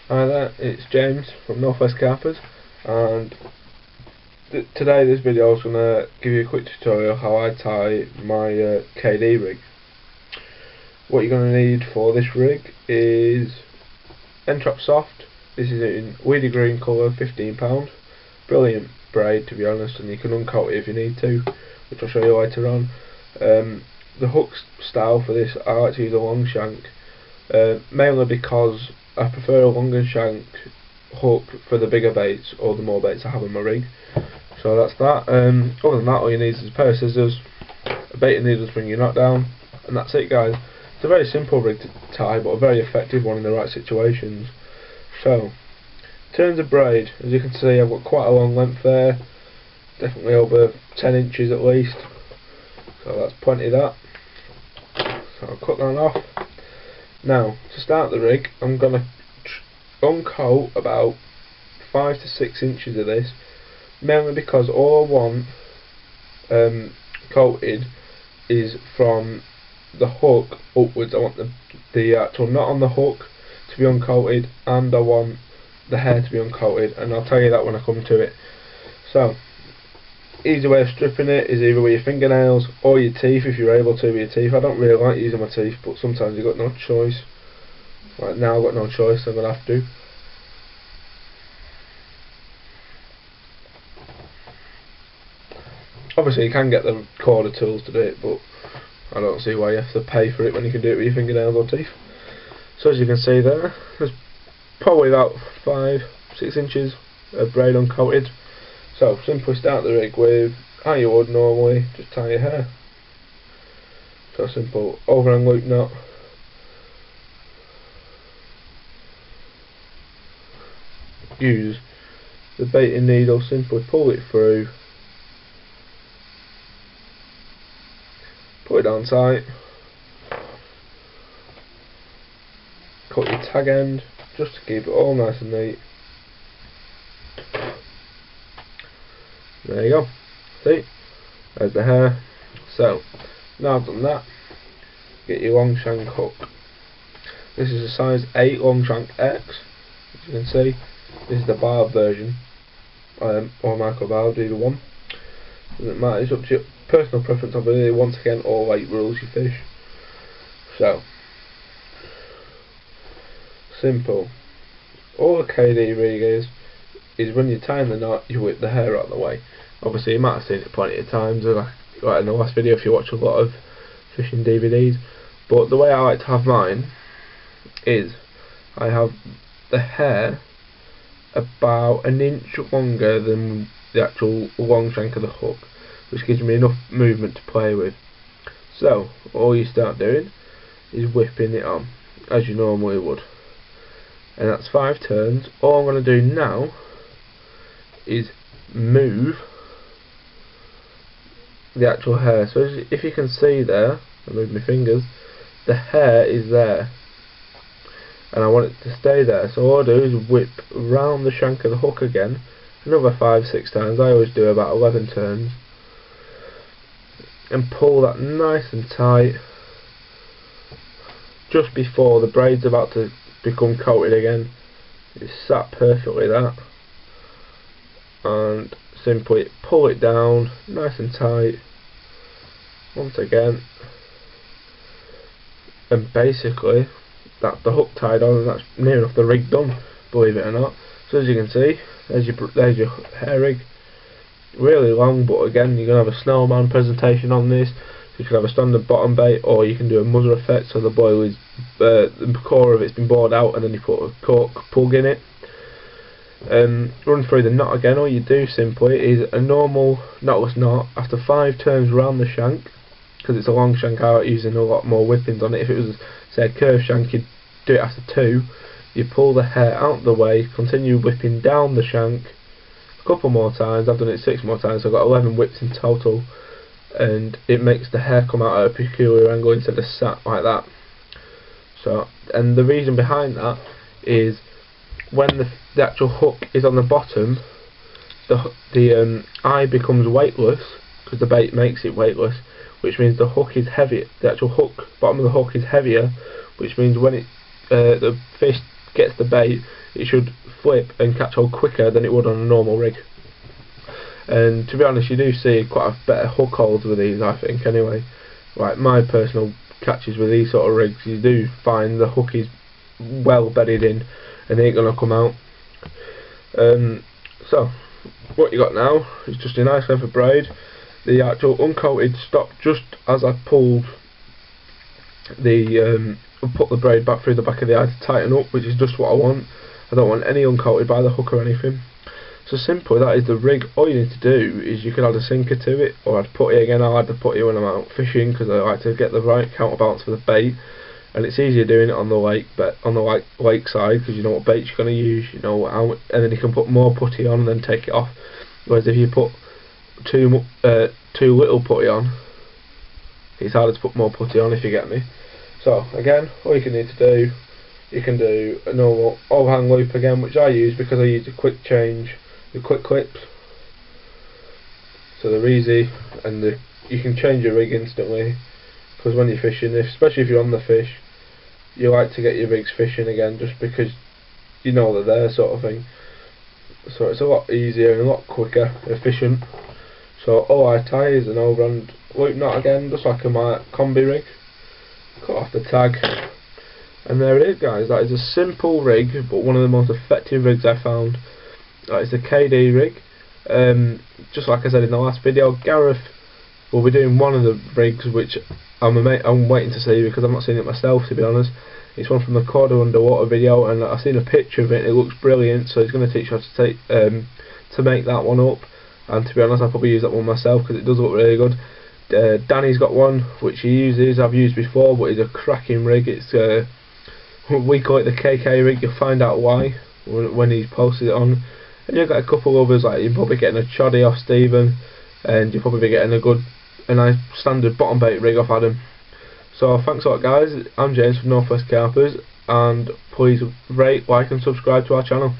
Hi there, it's James from Northwest Carpers, and today this video is going to give you a quick tutorial how I tie my KD rig. What you're going to need for this rig is N-Trap Soft. This is in weedy green colour, £15. Brilliant braid, to be honest, and you can uncoat it if you need to, which I'll show you later on. The hook style for this, I like to use a long shank, mainly because I prefer a longer shank hook for the bigger baits or the more baits I have in my rig. So that's that. Other than that, all you need is a pair of scissors, a baiting needle to bring your knot down, and that's it, guys. It's a very simple rig to tie, but a very effective one in the right situations. So, in terms of braid, as you can see, I've got quite a long length there, definitely over 10 inches at least. So that's plenty of that. So I'll cut that off. Now, to start the rig, I'm going to uncoat about 5 to 6 inches of this, mainly because all I want coated is from the hook upwards. I want the actual knot on the hook to be uncoated, and I want the hair to be uncoated, and I'll tell you that when I come to it. So, easy way of stripping it is either with your fingernails or your teeth, if you're able to with your teeth. I don't really like using my teeth, but sometimes you've got no choice. Right now I've got no choice, so I'm going to have to. Obviously you can get the quarter tools to do it, but I don't see why you have to pay for it when you can do it with your fingernails or teeth. So as you can see there, there's probably about 5-6 inches of braid uncoated. So simply start the rig with how you would normally, just tie your hair. So simple overhand loop knot. Use the baiting needle, simply pull it through, put it down tight, cut your tag end just to keep it all nice and neat. There you go, see, there's the hair. So now I've done that, get your long shank hook. This is a size 8 long shank X, as you can see. This is the barb version, or micro barb, either one. Doesn't matter, it's up to your personal preference. Obviously, once again, all 8 rules you fish. So, simple. All the KD rig is when you're tying the knot, you whip the hair out of the way. Obviously, you might have seen it plenty of times, like in the last video if you watch a lot of fishing DVDs. But the way I like to have mine is I have the hair about an inch longer than the actual long shank of the hook, which gives me enough movement to play with. So all you start doing is whipping it on as you normally would, and that's 5 turns. All I'm going to do now is move the actual hair. So if you can see there, I move my fingers, the hair is there, and I want it to stay there. So all I do is whip round the shank of the hook again, another 5-6 times. I always do about 11 turns, and pull that nice and tight just before the braid's about to become coated again. It's sat perfectly, that, and simply pull it down nice and tight once again, and basically that's the hook tied on, and that's near enough the rig done, believe it or not. So as you can see, there's your hair rig. Really long, but again, you're going to have a snowman presentation on this. So you can have a standard bottom bait, or you can do a mother effect, so the boil is the core of it's been bored out, and then you put a cork plug in it. Run through the knot again. All you do simply is a normal knotless knot after 5 turns around the shank, because it's a long shank. I like using a lot more whippings on it. If it was, say, a curved shank, you'd do it after 2. You pull the hair out of the way, continue whipping down the shank a couple more times. I've done it 6 more times, so I've got 11 whips in total, and it makes the hair come out at a peculiar angle instead of sat like that. So, and the reason behind that is when the actual hook is on the bottom, the eye becomes weightless because the bait makes it weightless, which means the hook is heavy. The actual hook, bottom of the hook is heavier, which means when the fish gets the bait, it should flip and catch hold quicker than it would on a normal rig. And to be honest, you do see quite a better hook hold with these, I think, anyway. Like my personal catches with these sort of rigs, you do find the hook is well bedded in and it ain't gonna come out. So what you got now is just a nice length of braid. The actual uncoated stopped just as I pulled the put the braid back through the back of the eye to tighten up, which is just what I want. I don't want any uncoated by the hook or anything. So simple, that is the rig. All you need to do is you can add a sinker to it, or I'd put it again. I like to put it when I'm out fishing because I like to get the right counterbalance for the bait, and it's easier doing it on the lake, but on the lake side, because you know what bait you're going to use, you know how, and then you can put more putty on and then take it off. Whereas if you put too little putty on, it's harder to put more putty on, if you get me. So again, all you can need to do, you can do a normal overhang loop again, which I use because I use the quick change, the quick clips, so they're easy, and you can change your rig instantly. Because when you're fishing, especially if you're on the fish, you like to get your rigs fishing again, just because you know they're there, sort of thing. So it's a lot easier and a lot quicker, efficient. So all I tie is an overhand loop knot again, just like a combi rig. Cut off the tag, and there it is, guys. That is a simple rig, but one of the most effective rigs I found. That is the KD rig. Just like I said in the last video, Gareth will be doing one of the rigs, which I'm waiting to see because I've not seen it myself, to be honest. It's one from the Corda underwater video, and I've seen a picture of it. It looks brilliant, so he's going to teach you how to make that one up. And to be honest, I'll probably use that one myself because it does look really good. Danny's got one which he uses, I've used before, but it's a cracking rig. It's we call it the KK rig. You'll find out why when he's posted it on. And you've got a couple others, like you're probably getting a choddy off Stephen, and you'll probably be getting a nice standard bottom bait rig off Adam. So thanks a lot, guys. I'm James from Northwest Carpers, and please rate, like and subscribe to our channel.